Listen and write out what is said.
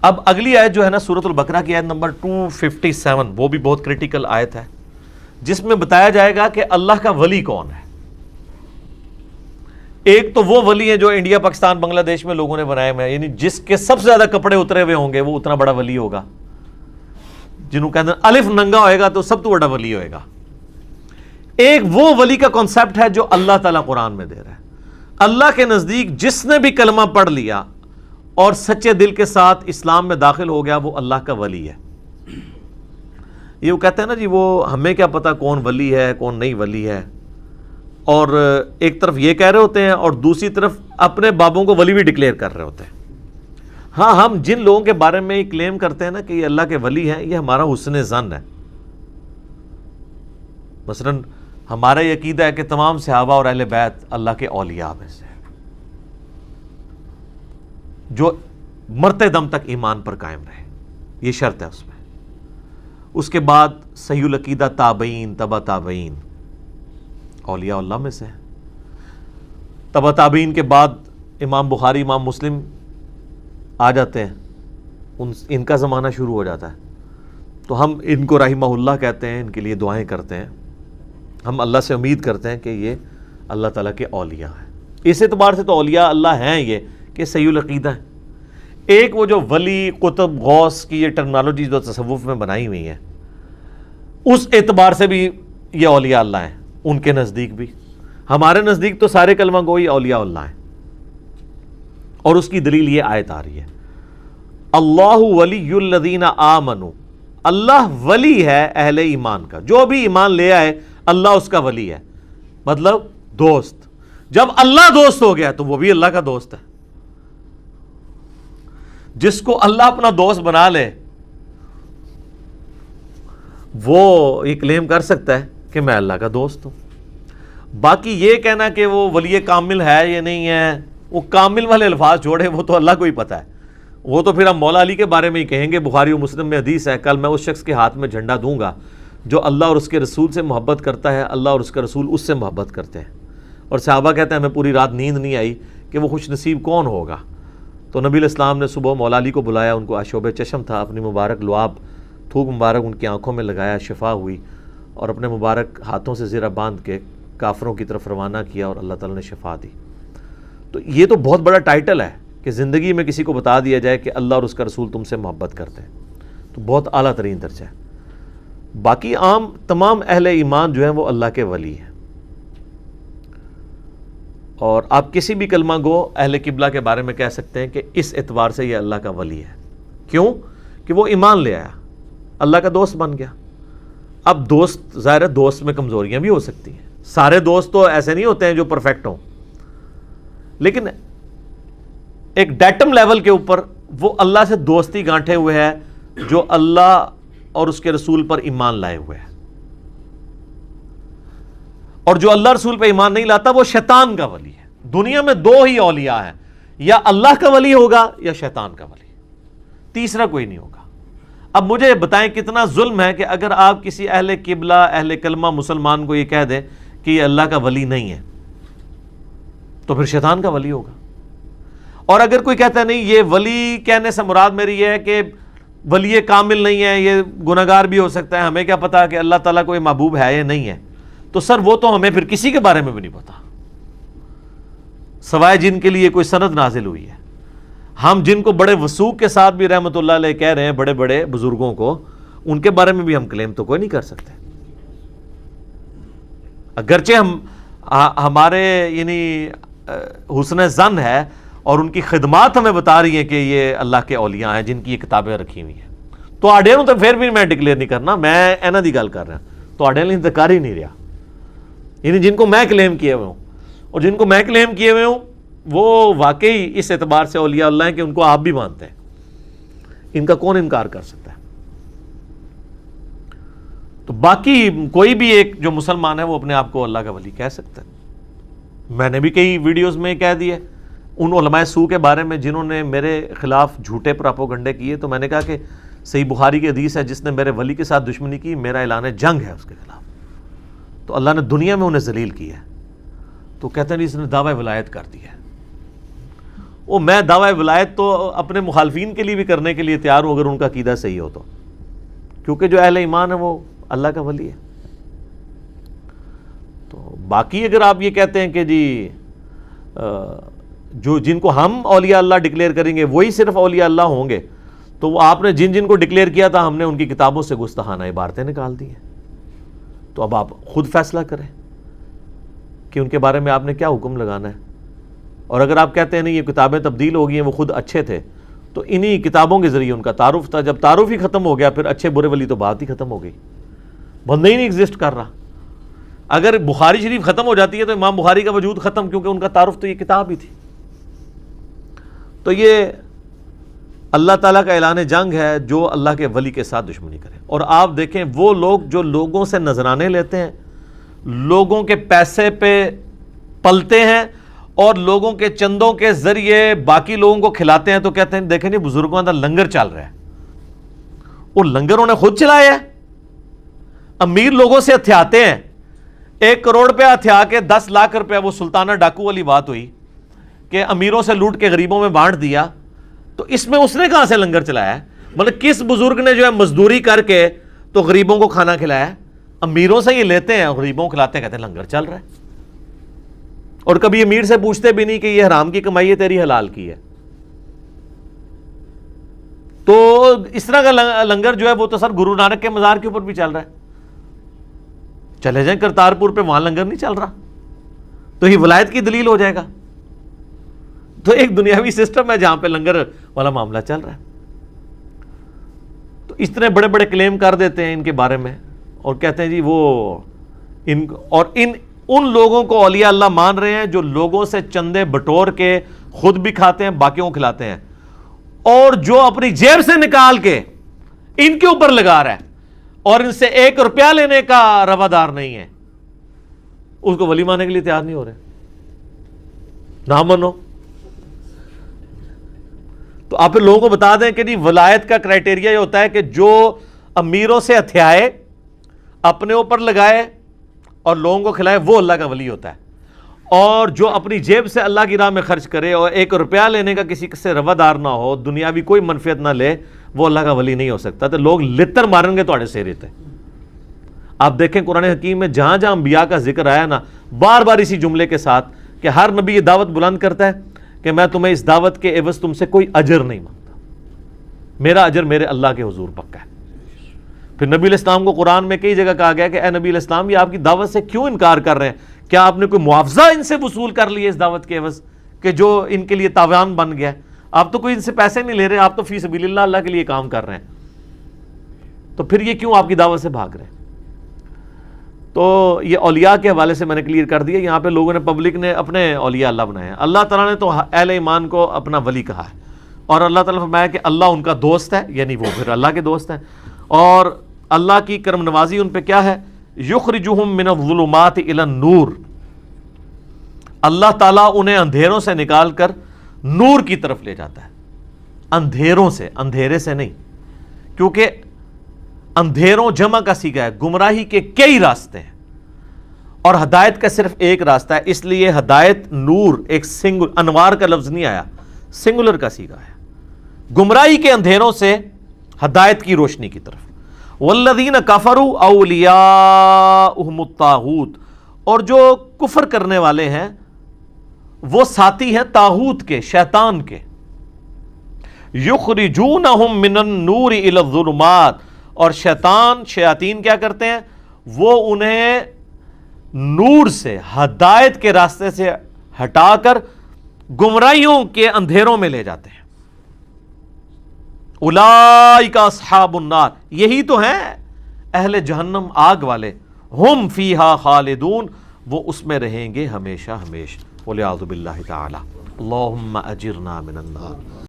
اب اگلی آیت جو ہے نا سورۃ البقرہ کی آیت نمبر 257، وہ بھی بہت کریٹیکل آیت ہے، جس میں بتایا جائے گا کہ اللہ کا ولی کون ہے۔ ایک تو وہ ولی ہے جو انڈیا پاکستان بنگلہ دیش میں لوگوں نے بنائے ہوئے ہیں، یعنی جس کے سب سے زیادہ کپڑے اترے ہوئے ہوں گے وہ اتنا بڑا ولی ہوگا، جنہوں کہتے ہیں الف ننگا ہوئے گا تو سب تو بڑا ولی ہوئے گا۔ ایک وہ ولی کا کانسیپٹ ہے جو اللہ تعالیٰ قرآن میں دے رہا ہے۔ اللہ کے نزدیک جس نے بھی کلمہ پڑھ لیا اور سچے دل کے ساتھ اسلام میں داخل ہو گیا، وہ اللہ کا ولی ہے۔ یہ وہ کہتے ہیں نا جی، وہ ہمیں کیا پتا کون ولی ہے کون نہیں ولی ہے، اور ایک طرف یہ کہہ رہے ہوتے ہیں اور دوسری طرف اپنے بابوں کو ولی بھی ڈکلیئر کر رہے ہوتے ہیں۔ ہاں، ہم جن لوگوں کے بارے میں یہ کلیم کرتے ہیں نا کہ یہ اللہ کے ولی ہیں، یہ ہمارا حسن ظن ہے۔ مثلا ہمارا یہ عقیدہ ہے کہ تمام صحابہ اور اہل بیت اللہ کے اولیاء میں سے جو مرتے دم تک ایمان پر قائم رہے، یہ شرط ہے اس میں۔ اس کے بعد صحیح العقیدہ تابعین تبع تابعین اولیاء اللہ میں سے، تبع تابعین کے بعد امام بخاری امام مسلم آ جاتے ہیں، ان کا زمانہ شروع ہو جاتا ہے، تو ہم ان کو رحمہ اللہ کہتے ہیں، ان کے لیے دعائیں کرتے ہیں، ہم اللہ سے امید کرتے ہیں کہ یہ اللہ تعالیٰ کے اولیاء ہیں۔ اس اعتبار سے تو اولیاء اللہ ہیں یہ کہ صحیح العقیدہ ہیں۔ ایک وہ جو ولی قطب غوث کی یہ ٹرمنالوجی جو تصوف میں بنائی ہوئی ہے، اس اعتبار سے بھی یہ اولیاء اللہ ہیں، ان کے نزدیک بھی۔ ہمارے نزدیک تو سارے کلمہ گوئی اولیاء اللہ ہیں، اور اس کی دلیل یہ آیت آ رہی ہے، اللہ ولی الذین آمنوا، اللہ ولی ہے اہل ایمان کا، جو بھی ایمان لے آئے اللہ اس کا ولی ہے، مطلب دوست۔ جب اللہ دوست ہو گیا تو وہ بھی اللہ کا دوست ہے۔ جس کو اللہ اپنا دوست بنا لے وہ یہ کلیم کر سکتا ہے کہ میں اللہ کا دوست ہوں۔ باقی یہ کہنا کہ وہ ولی کامل ہے یا نہیں ہے، وہ کامل والے الفاظ چھوڑے، وہ تو اللہ کو ہی پتہ ہے۔ وہ تو پھر ہم مولا علی کے بارے میں ہی کہیں گے، بخاری و مسلم میں حدیث ہے، کل میں اس شخص کے ہاتھ میں جھنڈا دوں گا جو اللہ اور اس کے رسول سے محبت کرتا ہے، اللہ اور اس کا رسول اس سے محبت کرتے ہیں۔ اور صحابہ کہتے ہیں ہمیں پوری رات نیند نہیں آئی کہ وہ خوش نصیب کون ہوگا۔ تو نبی علیہ السلام نے صبح مولا علی کو بلایا، ان کو آشوب چشم تھا، اپنی مبارک لعاب تھوک مبارک ان کی آنکھوں میں لگایا، شفا ہوئی، اور اپنے مبارک ہاتھوں سے زرہ باندھ کے کافروں کی طرف روانہ کیا اور اللہ تعالیٰ نے شفا دی۔ تو یہ تو بہت بڑا ٹائٹل ہے کہ زندگی میں کسی کو بتا دیا جائے کہ اللہ اور اس کا رسول تم سے محبت کرتے ہیں، تو بہت اعلیٰ ترین درجہ ہے۔ باقی عام تمام اہل ایمان جو ہیں وہ اللہ کے ولی ہیں، اور آپ کسی بھی کلمہ گو اہل قبلہ کے بارے میں کہہ سکتے ہیں کہ اس اعتبار سے یہ اللہ کا ولی ہے۔ کیوں؟ کہ وہ ایمان لے آیا، اللہ کا دوست بن گیا۔ اب دوست ظاہر ہے دوست میں کمزوریاں بھی ہو سکتی ہیں، سارے دوست تو ایسے نہیں ہوتے ہیں جو پرفیکٹ ہوں، لیکن ایک ڈیٹم لیول کے اوپر وہ اللہ سے دوستی گانٹھے ہوئے ہے جو اللہ اور اس کے رسول پر ایمان لائے ہوئے ہیں، اور جو اللہ رسول پہ ایمان نہیں لاتا وہ شیطان کا ولی ہے۔ دنیا میں دو ہی اولیاء ہیں، یا اللہ کا ولی ہوگا یا شیطان کا ولی، تیسرا کوئی نہیں ہوگا۔ اب مجھے بتائیں کتنا ظلم ہے کہ اگر آپ کسی اہل قبلہ اہل کلمہ مسلمان کو یہ کہہ دیں کہ یہ اللہ کا ولی نہیں ہے، تو پھر شیطان کا ولی ہوگا۔ اور اگر کوئی کہتا ہے نہیں یہ ولی کہنے سے مراد میری یہ ہے کہ ولی کامل نہیں ہے، یہ گناہگار بھی ہو سکتا ہے، ہمیں کیا پتا کہ اللہ تعالیٰ کو یہ محبوب ہے یا نہیں ہے، تو سر وہ تو ہمیں پھر کسی کے بارے میں بھی نہیں پتا، سوائے جن کے لیے کوئی سند نازل ہوئی ہے۔ ہم جن کو بڑے وثوق کے ساتھ بھی رحمت اللہ علیہ کہہ رہے ہیں، بڑے بڑے بزرگوں کو، ان کے بارے میں بھی ہم کلیم تو کوئی نہیں کر سکتے، اگرچہ ہمارے یعنی حسن ظن ہے اور ان کی خدمات ہمیں بتا رہی ہیں کہ یہ اللہ کے اولیاء ہیں جن کی یہ کتابیں رکھی ہوئی ہیں، تو آڈے تو پھر بھی میں ڈکلیئر نہیں کرنا، میں اینا دی گل کر رہا ہوں، تو آڈے انتظار ہی نہیں رہا، یعنی جن کو میں کلیم کیے ہوئے ہوں، اور جن کو میں کلیم کیے ہوئے ہوں وہ واقعی اس اعتبار سے اولیاء اللہ ہیں کہ ان کو آپ بھی مانتے ہیں، ان کا کون انکار کر سکتا ہے؟ تو باقی کوئی بھی ایک جو مسلمان ہے وہ اپنے آپ کو اللہ کا ولی کہہ سکتا ہے۔ میں نے بھی کئی ویڈیوز میں کہہ دیے ان علماء سو کے بارے میں جنہوں نے میرے خلاف جھوٹے پراپوگنڈے کیے، تو میں نے کہا کہ صحیح بخاری کی حدیث ہے جس نے میرے ولی کے ساتھ دشمنی کی میرا اعلان جنگ ہے اس کے خلاف، تو اللہ نے دنیا میں انہیں ذلیل کیا ہے، تو کہتے ہیں اس نے دعوی ولایت کر دیا ہے، وہ میں دعوی ولایت تو اپنے مخالفین کے لیے بھی کرنے کے لیے تیار ہوں اگر ان کا عقیدہ صحیح ہو تو، کیونکہ جو اہل ایمان ہے وہ اللہ کا ولی ہے۔ تو باقی اگر آپ یہ کہتے ہیں کہ جی جو جن کو ہم اولیاء اللہ ڈکلیئر کریں گے وہی صرف اولیاء اللہ ہوں گے، تو وہ آپ نے جن جن کو ڈکلیئر کیا تھا ہم نے ان کی کتابوں سے گستاخانہ عبارتیں نکال دی ہیں۔ تو اب آپ خود فیصلہ کریں کہ ان کے بارے میں آپ نے کیا حکم لگانا ہے۔ اور اگر آپ کہتے ہیں نہیں یہ کتابیں تبدیل ہو گئی ہیں وہ خود اچھے تھے، تو انہی کتابوں کے ذریعے ان کا تعارف تھا، جب تعارف ہی ختم ہو گیا پھر اچھے برے ولی تو بات ہی ختم ہو گئی، بندہ ہی نہیں ایگزسٹ کر رہا۔ اگر بخاری شریف ختم ہو جاتی ہے تو امام بخاری کا وجود ختم، کیونکہ ان کا تعارف تو یہ کتاب ہی تھی۔ تو یہ اللہ تعالیٰ کا اعلان جنگ ہے جو اللہ کے ولی کے ساتھ دشمنی کرے۔ اور آپ دیکھیں وہ لوگ جو لوگوں سے نذرانے لیتے ہیں، لوگوں کے پیسے پہ پلتے ہیں اور لوگوں کے چندوں کے ذریعے باقی لوگوں کو کھلاتے ہیں، تو کہتے ہیں دیکھیں نہیں بزرگوں کا لنگر چل رہا ہے۔ وہ لنگر انہیں خود چلایا ہے، امیر لوگوں سے ہتھیاتے ہیں، 1 کروڑ روپیہ ہتھیا کے 10 لاکھ روپیہ، وہ سلطانہ ڈاکو والی بات ہوئی کہ امیروں سے لوٹ کے غریبوں میں بانٹ دیا، تو اس میں اس نے کہاں سے لنگر چلایا ہے؟ مطلب کس بزرگ نے جو ہے مزدوری کر کے تو غریبوں کو کھانا کھلایا ہے؟ امیروں سے یہ لیتے ہیں غریبوں کو کھلاتے ہیں، کہتے ہیں لنگر چل رہا ہے، اور کبھی امیر سے پوچھتے بھی نہیں کہ یہ حرام کی کمائی ہے تیری حلال کی ہے۔ تو اس طرح کا لنگر جو ہے وہ تو سر گرو نانک کے مزار کے اوپر بھی چل رہا ہے، چلے جائیں کرتارپور پہ، وہاں لنگر نہیں چل رہا، تو یہ ولایت کی دلیل ہو جائے گا۔ تو ایک دنیاوی سسٹم ہے جہاں پہ لنگر والا معاملہ چل رہا ہے۔ تو اس طرح بڑے بڑے کلیم کر دیتے ہیں ان کے بارے میں، اور کہتے ہیں جی وہ ان لوگوں کو اولیاء اللہ مان رہے ہیں جو لوگوں سے چندے بٹور کے خود بھی کھاتے ہیں باقیوں کو کھلاتے ہیں، اور جو اپنی جیب سے نکال کے ان کے اوپر لگا رہا ہے اور ان سے 1 روپیہ لینے کا روادار نہیں ہے، اس کو ولی ماننے کے لیے تیار نہیں ہو رہے۔ نہ منو تو آپ لوگوں کو بتا دیں کہ جی ولایت کا کرائٹیریا یہ ہوتا ہے کہ جو امیروں سے ہتھیائے، اپنے اوپر لگائے اور لوگوں کو کھلائے، وہ اللہ کا ولی ہوتا ہے۔ اور جو اپنی جیب سے اللہ کی راہ میں خرچ کرے اور 1 روپیہ لینے کا کسی سے روادار نہ ہو، دنیاوی کوئی منفعت نہ لے، وہ اللہ کا ولی نہیں ہو سکتا۔ تو لوگ لتر مارن گے تھوڑے سیرے تے۔ آپ دیکھیں قرآن حکیم میں جہاں جہاں انبیاء کا ذکر آیا نا، بار بار اسی جملے کے ساتھ کہ ہر نبی یہ دعوت بلند کرتا ہے کہ میں تمہیں اس دعوت کے عوض تم سے کوئی اجر نہیں مانگتا، میرا اجر میرے اللہ کے حضور پکا ہے۔ پھر نبی علیہ السلام کو قرآن میں کئی جگہ کہا گیا کہ اے نبی علیہ السلام یہ آپ کی دعوت سے کیوں انکار کر رہے ہیں؟ کیا آپ نے کوئی معاوضہ ان سے وصول کر لیا اس دعوت کے عوض کہ جو ان کے لیے تاوان بن گیا ہے؟ آپ تو کوئی ان سے پیسے نہیں لے رہے، آپ تو فی سبیل اللہ اللہ کے لیے کام کر رہے ہیں، تو پھر یہ کیوں آپ کی دعوت سے بھاگ رہے ہیں؟ تو یہ اولیاء کے حوالے سے میں نے کلیئر کر دیا۔ یہاں پہ لوگوں نے، پبلک نے اپنے اولیاء اللہ بنائے ہیں۔ اللہ تعالیٰ نے تو اہل ایمان کو اپنا ولی کہا ہے، اور اللہ تعالیٰ نے فرمایا کہ اللہ ان کا دوست ہے، یعنی وہ پھر اللہ کے دوست ہیں۔ اور اللہ کی کرم نوازی ان پہ کیا ہے؟ یخرجہم من الظلمات الی النور، اللہ تعالیٰ انہیں اندھیروں سے نکال کر نور کی طرف لے جاتا ہے۔ اندھیروں سے، اندھیرے سے نہیں، کیونکہ اندھیروں جمع کا صیغہ ہے، گمراہی کے کئی راستے ہیں اور ہدایت کا صرف ایک راستہ ہے، اس لیے ہدایت نور ایک سنگل، انوار کا لفظ نہیں آیا، سنگولر کا صیغہ ہے۔ گمراہی کے اندھیروں سے ہدایت کی روشنی کی طرف۔ والذین کفروا اولیاؤہم الطاغوت، اور جو کفر کرنے والے ہیں وہ ساتھی ہیں طاغوت کے، شیطان کے۔ یخرجونہم من النور الی الظلمات، اور شیاطین کیا کرتے ہیں؟ وہ انہیں نور سے، ہدایت کے راستے سے ہٹا کر گمراہیوں کے اندھیروں میں لے جاتے ہیں۔ اولئک اصحاب النار، یہی تو ہیں اہل جہنم، آگ والے۔ ہم فیہا خالدون، وہ اس میں رہیں گے ہمیشہ ہمیشہ۔ والعیاذ باللہ تعالی۔ اللہم اجرنا من النار۔